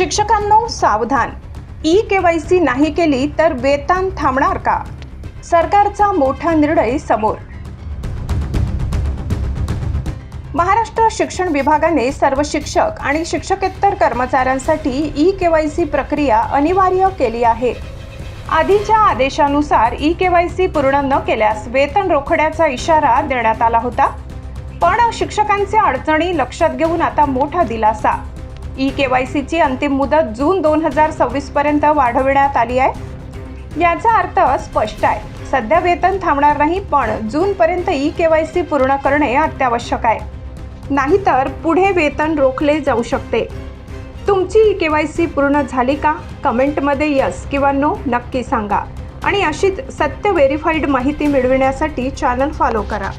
शिक्षकांनो सावधान, ई-केवायसी नाही केली तर वेतन थांबणार का? सरकारचा मोठा निर्णय समोर. महाराष्ट्र शिक्षण विभागाने सर्व शिक्षक आणि शिक्षकेतर कर्मचाऱ्यांसाठी ई-केवायसी प्रक्रिया अनिवार्य केली आहे. आधीच्या आदेशानुसार ई-केवायसी पूर्ण न केल्यास वेतन रोखण्याचा इशारा देण्यात आला होता. पण शिक्षकांच्या अडचणी लक्षात घेऊन आता मोठा दिलासा. ई-केवायसीची अंतिम मुदत जून 2026 पर्यंत वाढवण्यात आली आहे. याचा अर्थ स्पष्ट आहे. सध्या वेतन थांबणार नाही, पण जून पर्यंत ई-केवायसी पूर्ण करणे अत्यावश्यक आहे. नाहीतर पुढे वेतन रोखले जाऊ शकते. तुमची ई-केवायसी पूर्ण झाली का? कमेंटमध्ये यस किंवा नो नक्की सांगा. आणि अशीच सत्य व्हेरीफाईड माहिती मिळविण्यासाठी चॅनल फॉलो करा.